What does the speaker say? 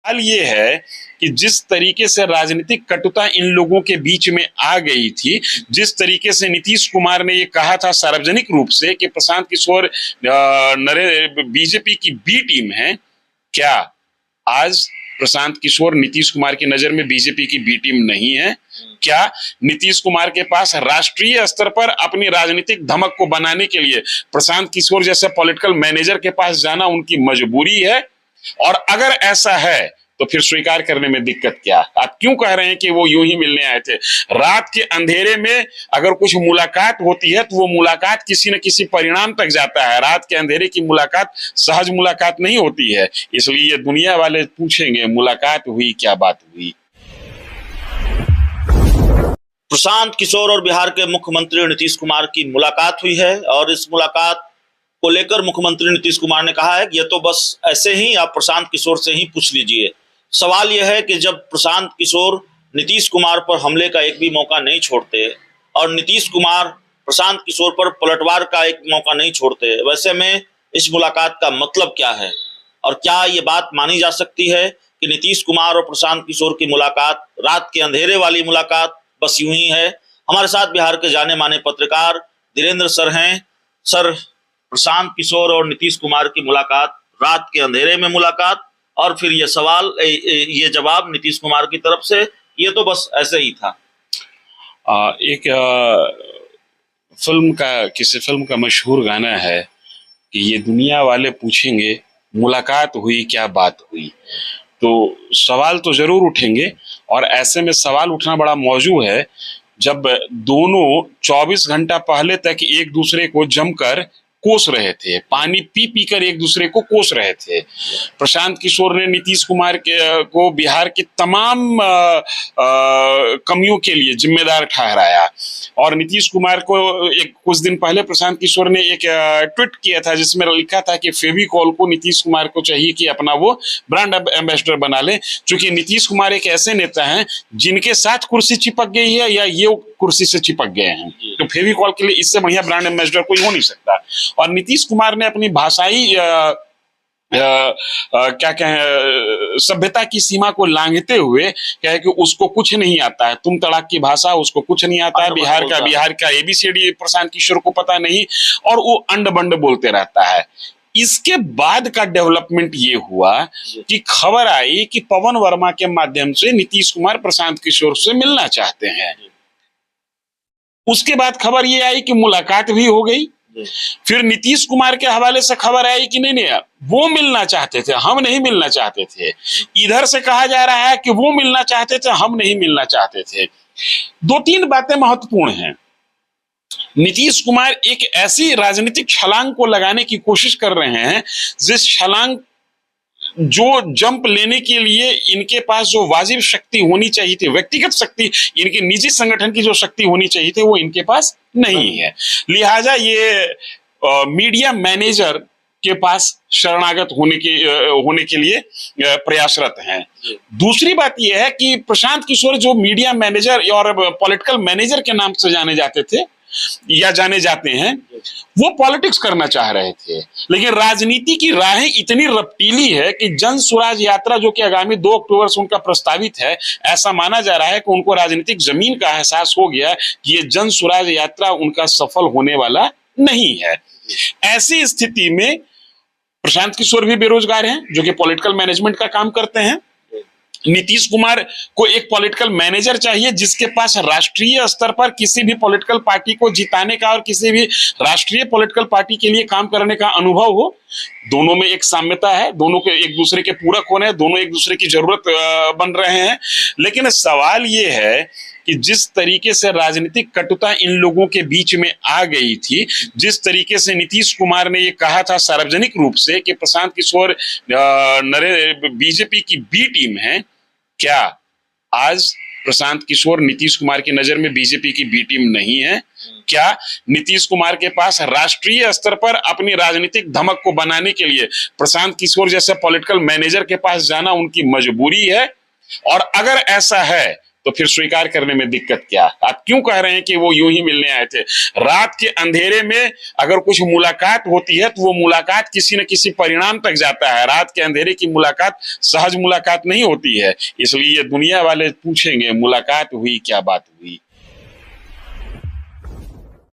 हाल ये है कि जिस तरीके से राजनीतिक कटुता इन लोगों के बीच में आ गई थी, जिस तरीके से नीतीश कुमार ने ये कहा था सार्वजनिक रूप से कि प्रशांत किशोर बीजेपी की बी टीम है, क्या आज प्रशांत किशोर नीतीश कुमार की नजर में बीजेपी की बी टीम नहीं है? क्या नीतीश कुमार के पास राष्ट्रीय स्तर पर अपनी राजनीतिक धमक को बनाने के लिए प्रशांत किशोर जैसे पॉलिटिकल मैनेजर के पास जाना उनकी मजबूरी है? और अगर ऐसा है तो फिर स्वीकार करने में दिक्कत क्या? आप क्यों कह रहे हैं कि वो यूं ही मिलने आए थे? रात के अंधेरे में अगर कुछ मुलाकात होती है तो वो मुलाकात किसी न किसी परिणाम तक जाता है। रात के अंधेरे की मुलाकात सहज मुलाकात नहीं होती है। इसलिए दुनिया वाले पूछेंगे मुलाकात हुई, क्या बात हुई? प्रशांत किशोर और बिहार के मुख्यमंत्री नीतीश कुमार की मुलाकात हुई है और इस मुलाकात को लेकर मुख्यमंत्री नीतीश कुमार ने कहा है कि ये तो बस ऐसे ही आप प्रशांत किशोर से ही पूछ लीजिए। सवाल यह है कि जब प्रशांत किशोर नीतीश कुमार पर हमले का एक भी मौका नहीं छोड़ते और नीतीश कुमार प्रशांत किशोर पर पलटवार का एक मौका नहीं छोड़ते, वैसे में इस मुलाकात का मतलब क्या है? और क्या ये बात मानी जा सकती है कि नीतीश कुमार और प्रशांत किशोर की मुलाकात रात के अंधेरे वाली मुलाकात बस यूं ही है? हमारे साथ बिहार के जाने माने पत्रकार धीरेन्द्र सर हैं। सर, प्रशांत किशोर और नीतीश कुमार की मुलाकात, रात के अंधेरे में मुलाकात, और फिर ये सवाल ये जवाब नीतीश कुमार की तरफ से, ये तो बस ऐसे ही था। किसी फिल्म का मशहूर गाना है कि ये दुनिया वाले पूछेंगे मुलाकात हुई, क्या बात हुई? तो सवाल तो जरूर उठेंगे और ऐसे में सवाल उठना बड़ा मौजू है जब दोनों 24 घंटा पहले तक एक दूसरे को जमकर कोस रहे थे, पानी पी पी कर एक दूसरे को कोस रहे थे। प्रशांत किशोर ने नीतीश कुमार को बिहार की तमाम कमियों के लिए जिम्मेदार ठहराया और नीतीश कुमार को कुछ दिन पहले प्रशांत किशोर ने एक ट्वीट किया था जिसमें लिखा था कि फेविकॉल को नीतीश कुमार को चाहिए कि अपना वो ब्रांड एम्बेसडर बना ले, क्योंकि नीतीश कुमार एक ऐसे नेता हैं जिनके साथ कुर्सी चिपक गई है या ये कुर्सी से चिपक गए हैं, तो फेविकॉल के लिए इससे बढ़िया ब्रांड एम्बेसडर कोई हो नहीं सकता। और नीतीश कुमार ने अपनी भाषाई क्या कहें सभ्यता की सीमा को लांघते हुए कहे कि उसको कुछ नहीं आता है, तुम तड़ाक की भाषा, उसको कुछ नहीं आता है, बिहार का एबीसीडी प्रशांत किशोर को पता नहीं, और वो अंड बंड बोलते रहता है। इसके बाद का डेवलपमेंट ये हुआ कि खबर आई कि पवन वर्मा के माध्यम से नीतीश कुमार प्रशांत किशोर से मिलना चाहते हैं। उसके बाद खबर ये आई कि मुलाकात भी हो गई। फिर नीतीश कुमार के हवाले से खबर आई कि नहीं वो मिलना चाहते थे, हम नहीं मिलना चाहते थे। इधर से कहा जा रहा है कि वो मिलना चाहते थे, हम नहीं मिलना चाहते थे। दो तीन बातें महत्वपूर्ण हैं। नीतीश कुमार एक ऐसी राजनीतिक छलांग को लगाने की कोशिश कर रहे हैं जिस छलांग जो जंप लेने के लिए इनके पास जो वाजिब शक्ति होनी चाहिए थी, व्यक्तिगत शक्ति, इनके निजी संगठन की जो शक्ति होनी चाहिए थी, वो इनके पास नहीं है। लिहाजा ये मीडिया मैनेजर के पास शरणागत होने के लिए प्रयासरत हैं। दूसरी बात यह है कि प्रशांत किशोर जो मीडिया मैनेजर और पॉलिटिकल मैनेजर के नाम से जाने जाते थे या जाने जाते हैं, वो पॉलिटिक्स करना चाह रहे थे, लेकिन राजनीति की राहें इतनी रफ्तीली है कि जन स्वराज यात्रा जो कि आगामी 2 अक्टूबर से उनका प्रस्तावित है, ऐसा माना जा रहा है कि उनको राजनीतिक जमीन का एहसास हो गया कि ये जन स्वराज यात्रा उनका सफल होने वाला नहीं है। ऐसी स्थिति में प्रशांत किशोर भी बेरोजगार हैं जो कि पॉलिटिकल मैनेजमेंट का काम करते हैं। नीतीश कुमार को एक पॉलिटिकल मैनेजर चाहिए जिसके पास राष्ट्रीय स्तर पर किसी भी पॉलिटिकल पार्टी को जिताने का और किसी भी राष्ट्रीय पॉलिटिकल पार्टी के लिए काम करने का अनुभव हो। दोनों में एक साम्यता है, दोनों के एक दूसरे के पूरक होने, दोनों एक दूसरे की जरूरत बन रहे हैं। लेकिन सवाल ये है कि जिस तरीके से राजनीतिक कटुता इन लोगों के बीच में आ गई थी, जिस तरीके से नीतीश कुमार ने ये कहा था सार्वजनिक रूप से कि प्रशांत किशोर बीजेपी की बी टीम है, क्या आज प्रशांत किशोर नीतीश कुमार की नजर में बीजेपी की बी टीम नहीं है? क्या नीतीश कुमार के पास राष्ट्रीय स्तर पर अपनी राजनीतिक धमक को बनाने के लिए प्रशांत किशोर जैसे पॉलिटिकल मैनेजर के पास जाना उनकी मजबूरी है? और अगर ऐसा है तो फिर स्वीकार करने में दिक्कत क्या? आप क्यों कह रहे हैं कि वो यूं ही मिलने आए थे? रात के अंधेरे में अगर कुछ मुलाकात होती है तो वो मुलाकात किसी न किसी परिणाम तक जाता है। रात के अंधेरे की मुलाकात सहज मुलाकात नहीं होती है। इसलिए दुनिया वाले पूछेंगे मुलाकात हुई, क्या बात हुई।